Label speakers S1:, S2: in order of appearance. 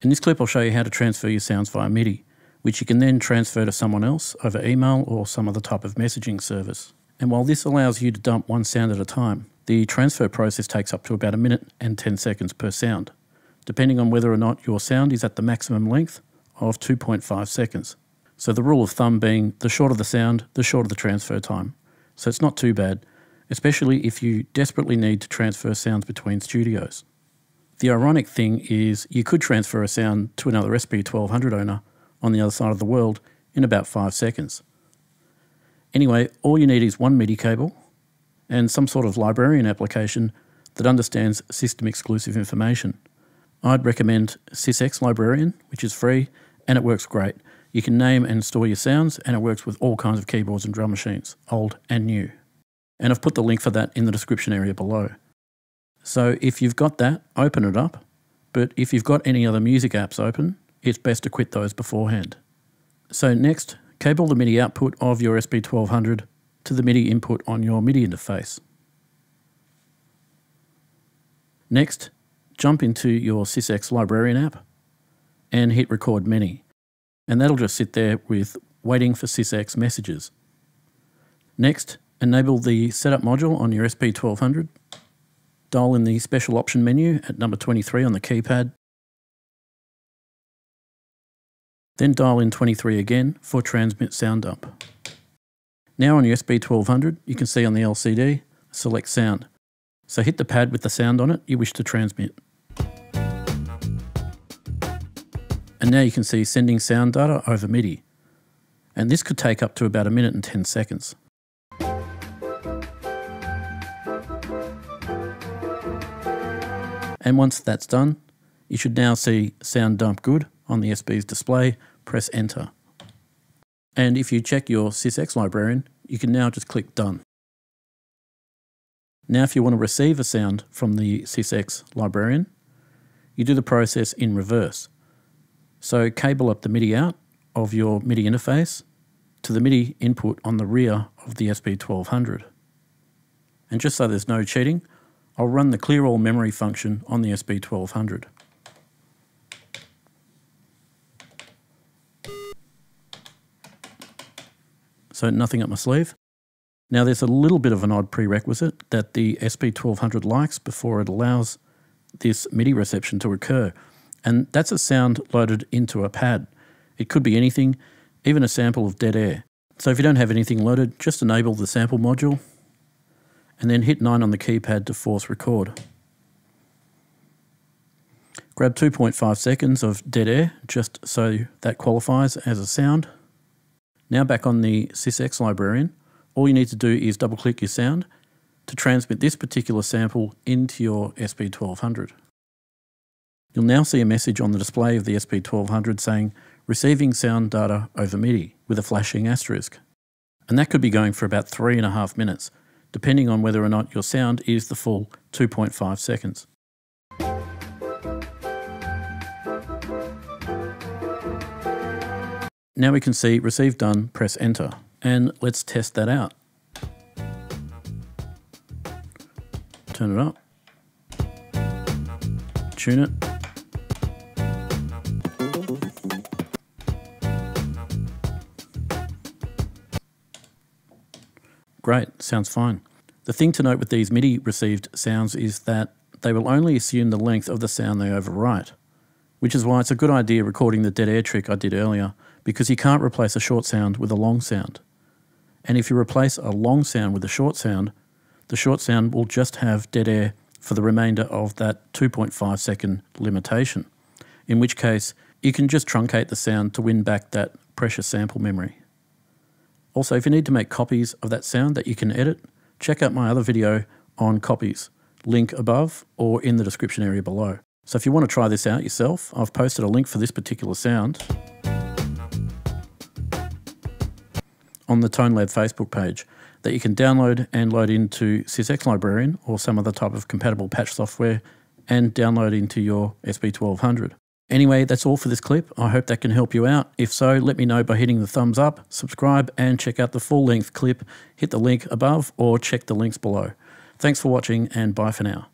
S1: In this clip I'll show you how to transfer your sounds via MIDI, which you can then transfer to someone else over email or some other type of messaging service. And while this allows you to dump one sound at a time, the transfer process takes up to about 1 minute and 10 seconds per sound, depending on whether or not your sound is at the maximum length of 2.5 seconds. So the rule of thumb being the shorter the sound, the shorter the transfer time. So it's not too bad, especially if you desperately need to transfer sounds between studios. The ironic thing is you could transfer a sound to another SP1200 owner on the other side of the world in about 5 seconds. Anyway, all you need is one MIDI cable and some sort of librarian application that understands system exclusive information. I'd recommend SysX Librarian, which is free and it works great. You can name and store your sounds and it works with all kinds of keyboards and drum machines, old and new. And I've put the link for that in the description area below. So if you've got that, open it up, but if you've got any other music apps open, it's best to quit those beforehand. So next, cable the MIDI output of your SP1200 to the MIDI input on your MIDI interface. Next, jump into your SysX Librarian app and hit Record Many, and that'll just sit there with waiting for SysX messages. Next, enable the Setup module on your SP1200. Dial in the Special Option menu at number 23 on the keypad. Then dial in 23 again for Transmit Sound Dump. Now on your SP1200, you can see on the LCD, select Sound. So hit the pad with the sound on it you wish to transmit. And now you can see sending sound data over MIDI. And this could take up to about 1 minute and 10 seconds. And once that's done, you should now see Sound Dump Good on the SP's display. Press Enter. And if you check your SysX Librarian, you can now just click Done. Now if you want to receive a sound from the SysX Librarian, you do the process in reverse. So cable up the MIDI out of your MIDI interface to the MIDI input on the rear of the SP1200. And just so there's no cheating, I'll run the Clear All Memory function on the SP1200. So nothing up my sleeve. Now there's a little bit of an odd prerequisite that the SP1200 likes before it allows this MIDI reception to occur, and that's a sound loaded into a pad. It could be anything, even a sample of dead air. So if you don't have anything loaded, just enable the sample module and then hit 9 on the keypad to force record. Grab 2.5 seconds of dead air just so that qualifies as a sound. Now back on the SysX Librarian, all you need to do is double click your sound to transmit this particular sample into your SP1200. You'll now see a message on the display of the SP1200 saying receiving sound data over MIDI with a flashing asterisk. And that could be going for about 3.5 minutes, depending on whether or not your sound is the full 2.5 seconds. Now we can see Receive Done, press Enter, and let's test that out. Turn it up, tune it, great, sounds fine. The thing to note with these MIDI received sounds is that they will only assume the length of the sound they overwrite, which is why it's a good idea recording the dead air trick I did earlier, because you can't replace a short sound with a long sound. And if you replace a long sound with a short sound, the short sound will just have dead air for the remainder of that 2.5 second limitation, in which case you can just truncate the sound to win back that precious sample memory. Also, if you need to make copies of that sound that you can edit, check out my other video on copies, link above or in the description area below. So if you want to try this out yourself, I've posted a link for this particular sound on the TONELAB Facebook page that you can download and load into SysX Librarian or some other type of compatible patch software and download into your SP1200. Anyway, that's all for this clip. I hope that can help you out. If so, let me know by hitting the thumbs up, subscribe, and check out the full-length clip. Hit the link above or check the links below. Thanks for watching and bye for now.